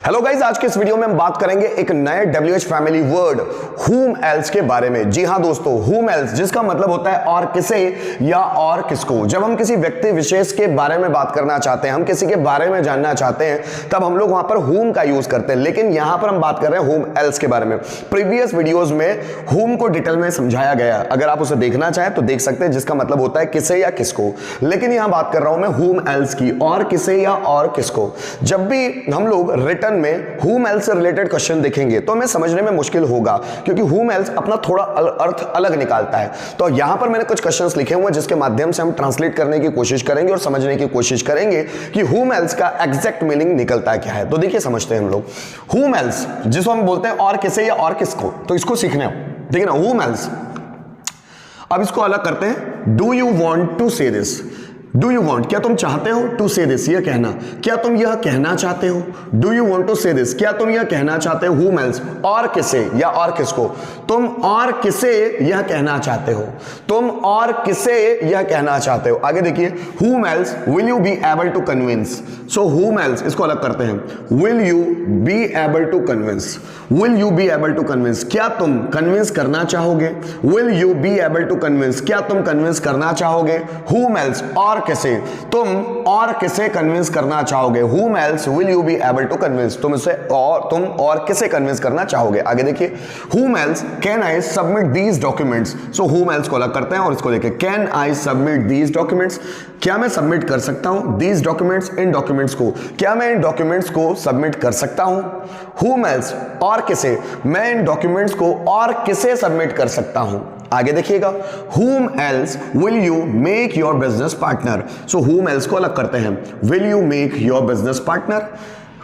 Hello guys, आज के इस वीडियो में हम बात करेंगे एक नए WH family word whom else के बारे में। जी हाँ दोस्तों, whom else जिसका मतलब होता है और किसे या और किसको। जब हम किसी व्यक्ति विशेष के बारे में बात करना चाहते हैं, हम किसी के बारे में जानना चाहते हैं, तब हम लोग वहां पर whom का यूज करते हैं। लेकिन यहां पर हम बात कर रहे हैं whom else के बारे में। प्रीवियस वीडियोज में whom को डिटेल में समझाया गया, अगर आप उसे देखना चाहें तो देख सकते हैं, जिसका मतलब होता है किसे या किसको। लेकिन यहां बात कर रहा हूं मैं whom else की, और किसे या और किसको। जब भी हम लोग रिटर्न में whom else से रिलेटेड क्वेश्चन देखेंगे तो हमें समझने में मुश्किल होगा, क्योंकि whom else अपना थोड़ा अर्थ अलग निकालता है। तो यहां पर मैंने कुछ क्वेश्चंस लिखे हुए हैं जिसके माध्यम से हम ट्रांसलेट करने की कोशिश करेंगे और समझने की कोशिश करेंगे कि whom else का एग्जैक्ट मीनिंग निकलता है क्या है। तो देखिए, समझते हैं हम लोग whom else जिसको हम बोलते हैं और किसे या और किसको। तो इसको सीखने हो, ठीक है ना, whom else। अब इसको अलग करते हैं, डू यू वॉन्ट टू से दिस। डू यू वॉन्ट, क्या तुम चाहते हो, टू से दिस, यह कहना, क्या तुम यह कहना चाहते हो। डू यू वॉन्ट टू से दिस, क्या तुम यह कहना चाहते हो। whom else, और किसे या और किसको। तुम और किसे यह कहना चाहते हो, तुम और किसे यह कहना चाहते हो। आगे देखिए, whom else will you be able to convince। so whom else, इसको अलग करते हैं, will you be able to convince। will you be able to convince, क्या तुम कन्विंस करना चाहोगे। will you be able to convince, क्या तुम कन्विंस करना चाहोगे। whom else, और किसे, तुम और किसे कन्विंस करना चाहोगे। whom else will you be able to convince, तुम और किसे कन्विंस करना चाहोगे। आगे देखिए, whom else can I submit these documents। so whom else को अलग करते हैं और इसको देखिए, can I submit these documents, क्या मैं सबमिट कर सकता हूं these documents, इन डॉक्यूमेंट्स को, क्या मैं इन डॉक्यूमेंट्स को सबमिट कर सकता हूं। whom else, और किसे, मैं इन डॉक्यूमेंट्स को और किसे सबमिट कर सकता हूं। आगे देखिएगा, whom else will you make your business partner। so whom else को अलग करते हैं, will you make your business partner।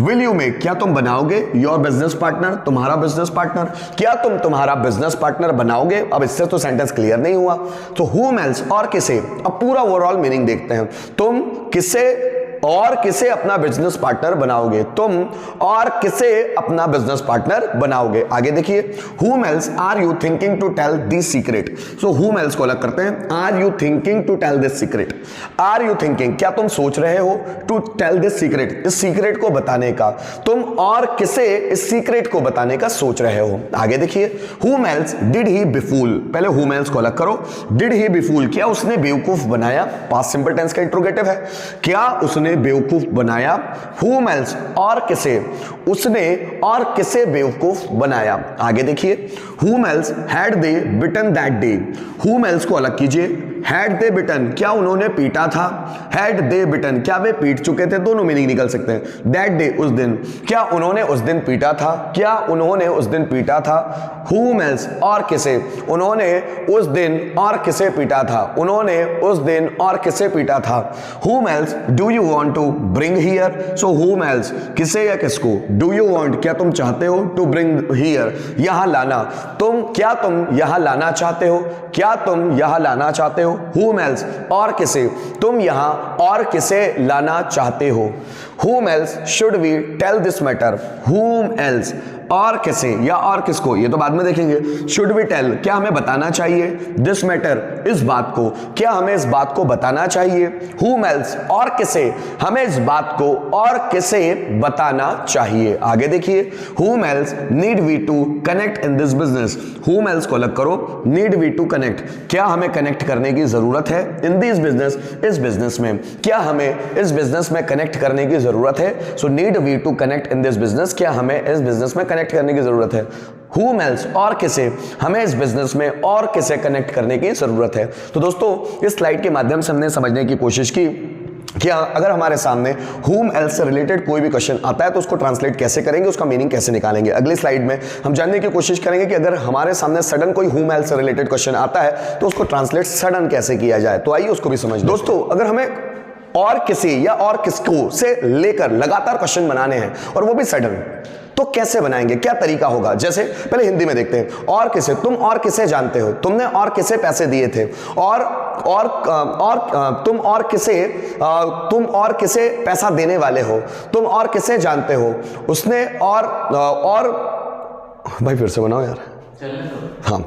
will you make, क्या तुम बनाओगे, your business partner, तुम्हारा बिजनेस पार्टनर, क्या तुम तुम्हारा बिजनेस पार्टनर बनाओगे। अब इससे तो सेंटेंस क्लियर नहीं हुआ। तो whom else, और किसे। अब पूरा ओवरऑल मीनिंग देखते हैं, तुम किसे और किसे अपना बिजनेस पार्टनर बनाओगे, तुम और किसे अपना बिजनेस पार्टनर बनाओगे। आगे देखिए, whom else are you thinking to tell this secret। so whom else को अलग करते हैं, are you thinking to tell this secret। are you thinking, क्या तुम सोच रहे हो, to tell this secret, इस सीक्रेट को बताने का, तुम और किसे इस सीक्रेट को बताने का सोच रहे हो। आगे देखिए, whom else did he befool, पहले whom else को अलग करो, did he befool, क्या उसने बेवकूफ बनाया, पास्ट सिंपल टेंस का इंट्रोगेटिव है, क्या उसने बेवकूफ बनाया। whom else, और किसे, उसने और किसे बेवकूफ बनाया। आगे देखिए, whom else had they bitten that day। whom else को अलग कीजिए, had they bitten, क्या उन्होंने पीटा था। had they bitten, क्या वे पीट चुके थे। दोनों मीनिंग निकल सकते हैं। that day, उस दिन, क्या उन्होंने उस दिन पीटा था, क्या उन्होंने उस दिन पीटा था। whom else, और किसे, उन्होंने उस दिन और किसे पीटा था, उन्होंने उस दिन और किसे पीटा था। whom else do you want to bring here। so whom else, किसे या किसको। do you want, क्या तुम चाहते हो, to bring here, यहां लाना, क्या तुम यहां लाना चाहते हो, क्या तुम यहां लाना चाहते हो। whom else, और किसे, तुम यहां और किसे लाना चाहते हो। whom else should we tell this matter। whom else, और किसे या और किसको, ये तो बाद में देखेंगे। should we tell, क्या हमें बताना चाहिए, this matter, इस बात को, क्या हमें इस बात को बताना चाहिए। whom else, और किसे, हमें इस बात को और किसे बताना चाहिए। आगे देखिए, whom else need we to connect in this business। whom else को अलग करो, need we to connect, क्या हमें कनेक्ट करने की जरूरत है। in this business, इस बिजनेस में, क्या हमें इस बिजनेस में कनेक्ट करने की जरूरत है। so need we to connect in this business, क्या हमें इस बिजनेस में कनेक्ट करने की जरूरत है। whom else, और किसे, हमें इस बिजनेस में और किसे कनेक्ट करने की जरूरत है। तो दोस्तों, इस स्लाइड के माध्यम से हमने समझने की कोशिश की कि अगर हमारे सामने whom else से रिलेटेड कोई भी क्वेश्चन आता है तो उसको ट्रांसलेट कैसे करेंगे, उसका मीनिंग कैसे निकालेंगे। अगली स्लाइड में हम जानने की कोशिश करेंगे कि अगर हमारे सामने सडन कोई whom else से रिलेटेड क्वेश्चन आता है तो उसको ट्रांसलेट सडन कैसे किया जाए। तो आइए उसको भी समझ। दोस्तों, अगर हमें और किसी या और किसको से लेकर लगातार क्वेश्चन बनाने हैं और वो भी सडन, तो कैसे बनाएंगे, क्या तरीका होगा। जैसे पहले हिंदी में देखते हैं, और किसे, तुम और किसे जानते हो, तुमने और किसे पैसे दिए थे, और तुम और किसे पैसा देने वाले हो, तुम और किसे जानते हो, उसने और भाई फिर से बनाओ यार। हाँ,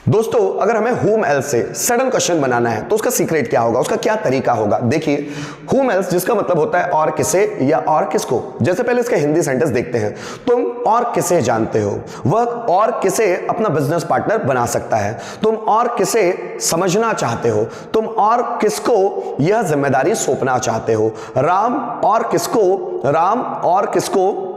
दोस्तों अगर हमें whom else से सडन क्वेश्चन बनाना है तो उसका सीक्रेट क्या होगा, उसका क्या तरीका होगा। देखिए whom else जिसका मतलब होता है और किसे या और किसको। जैसे पहले इसका हिंदी सेंटेंस देखते हैं। तुम और किसे जानते हो, वह और किसे अपना बिजनेस पार्टनर बना सकता है। तुम और किसे समझना चाहते हो, तुम और किसको यह जिम्मेदारी सौंपना चाहते हो। राम और किसको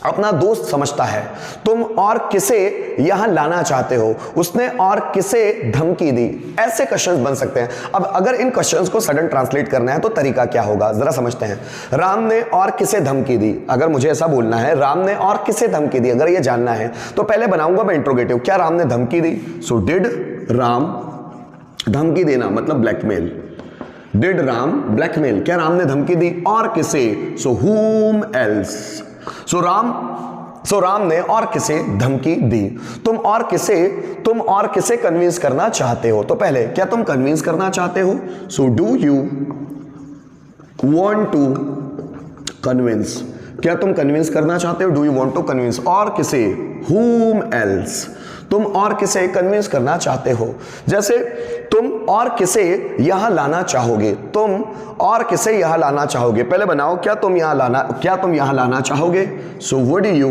अपना दोस्त समझता है। तुम और किसे यहां लाना चाहते हो, उसने और किसे धमकी दी। ऐसे क्वेश्चंस बन सकते हैं। अब अगर इन क्वेश्चंस को सडन ट्रांसलेट करना है तो तरीका क्या होगा, जरा समझते हैं। राम ने और किसे धमकी दी, अगर मुझे ऐसा बोलना है राम ने और किसे धमकी दी, अगर ये जानना है तो पहले बनाऊंगा मैं इंट्रोगेटिव। क्या राम ने धमकी दी, सो डिड राम, धमकी देना मतलब ब्लैकमेल, डिड राम ब्लैकमेल, क्या राम ने धमकी दी और किसे, सो whom else, सो राम ने और किसे धमकी दी। तुम और किसे कन्विंस करना चाहते हो, तो पहले क्या तुम कन्विंस करना चाहते हो, so do you want to convince, क्या तुम कन्विंस करना चाहते हो, do you want to convince. और किसे, whom else, तुम और किसे कन्विंस करना चाहते हो। जैसे तुम और किसे यहां लाना चाहोगे, तुम और किसे यहां लाना चाहोगे। पहले बनाओ क्या तुम यहां लाना चाहोगे, so would you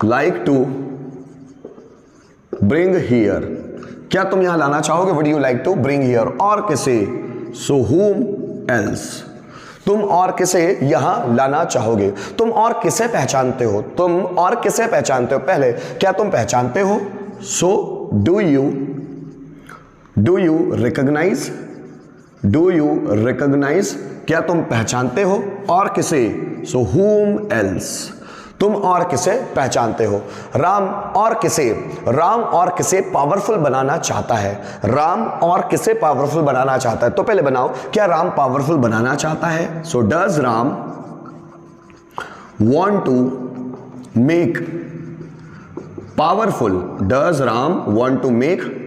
like to bring here, क्या तुम यहां लाना चाहोगे, would you like to bring here. और किसे, सो whom else, तुम और किसे यहां लाना चाहोगे। तुम और किसे पहचानते हो, पहले क्या तुम पहचानते हो, सो डू यू रिकॉग्नाइज, क्या तुम पहचानते हो। और किसे, सो whom else, तुम और किसे पहचानते हो। राम और किसे पावरफुल बनाना चाहता है, तो पहले बनाओ क्या राम पावरफुल बनाना चाहता है, so does Ram want to make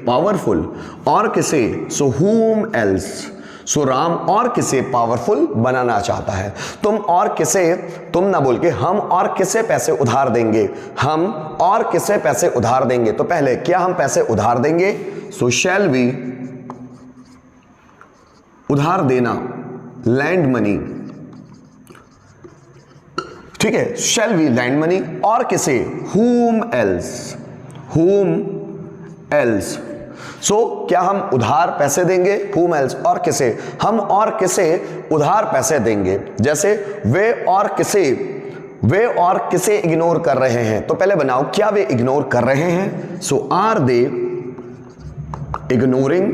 powerful, और किसे, सो whom else, सो राम और किसे पावरफुल बनाना चाहता है। तुम ना बोल के हम और किसे पैसे उधार देंगे, तो पहले क्या हम पैसे उधार देंगे, सो शैल वी, उधार देना, लैंड मनी, ठीक है, शैल वी लैंड मनी। और किसे, whom else, सो क्या हम उधार पैसे देंगे, whom else, और किसे, हम और किसे उधार पैसे देंगे। जैसे वे और किसे इग्नोर कर रहे हैं, तो पहले बनाओ क्या वे इग्नोर कर रहे हैं, सो आर दे इग्नोरिंग,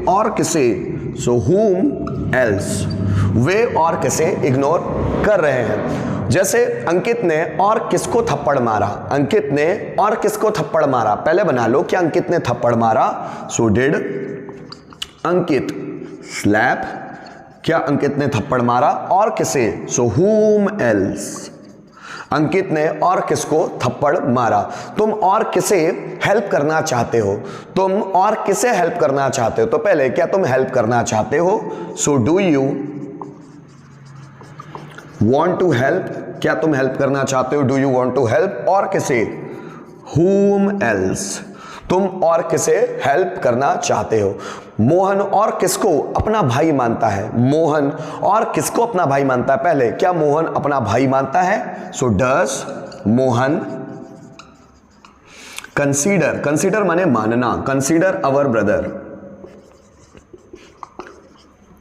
और किसे, सो whom else, वे और किसे इग्नोर कर रहे हैं। जैसे अंकित ने और किसको थप्पड़ मारा, पहले बना लो क्या अंकित ने थप्पड़ मारा, सो डिड अंकित स्लैप, क्या अंकित ने थप्पड़ मारा। और किसे, सो whom else, अंकित ने और किसको थप्पड़ मारा। तुम और किसे हेल्प करना चाहते हो, तो पहले क्या तुम हेल्प करना चाहते हो, so do you want to help, क्या तुम हेल्प करना चाहते हो, do you want to help. और किसे, whom else, तुम और किसे हेल्प करना चाहते हो। मोहन और किसको अपना भाई मानता है, पहले क्या मोहन अपना भाई मानता है, सो डज मोहन कंसीडर माने मानना, कंसीडर अवर ब्रदर,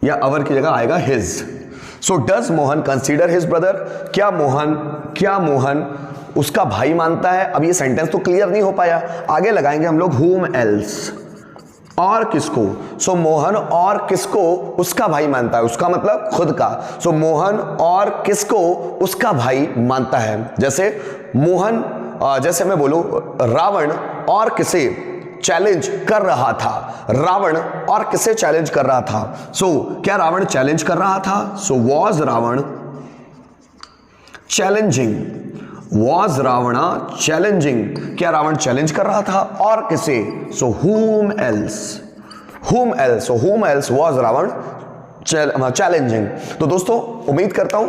या अवर की जगह आएगा his, so does Mohan consider his brother, क्या मोहन उसका भाई मानता है। अब ये सेंटेंस तो क्लियर नहीं हो पाया, आगे लगाएंगे हम लोग whom else, और किसको, सो मोहन और किसको उसका भाई मानता है, उसका मतलब खुद का, सो मोहन और किसको उसका भाई मानता है। जैसे मोहन, जैसे मैं बोलूं रावण और किसे चैलेंज कर रहा था, सो क्या रावण चैलेंज कर रहा था, सो वॉज रावण चैलेंजिंग, क्या रावण चैलेंज कर रहा था। और किसे, so whom else was Ravana challenging. तो दोस्तों उम्मीद करता हूं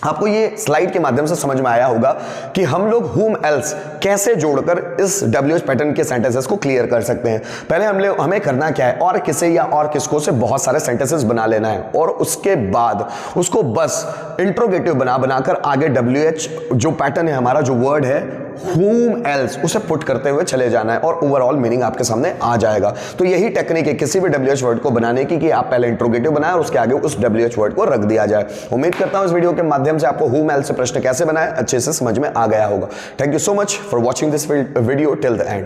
आपको ये स्लाइड के माध्यम से समझ में आया होगा कि हम लोग whom else कैसे जोड़कर इस WH पैटर्न के सेंटेंसेस को क्लियर कर सकते हैं। पहले हमें करना क्या है, और किसे या और किसको से बहुत सारे सेंटेंसेस बना लेना है और उसके बाद उसको बस इंट्रोगेटिव बनाकर आगे WH जो पैटर्न है हमारा, जो वर्ड है whom else, उसे पुट करते हुए चले जाना है और ओवरऑल मीनिंग आपके सामने आ जाएगा। तो यही टेक्निक है किसी भी WH वर्ड को बनाने की कि आप पहले इंट्रोगेटिव बनाएं और उसके आगे उस WH वर्ड को रख दिया जाए। उम्मीद करता हूं इस वीडियो के माध्यम से आपको whom else से प्रश्न कैसे बनाए अच्छे से समझ में आ गया होगा। Thank you so much for watching this video till the end.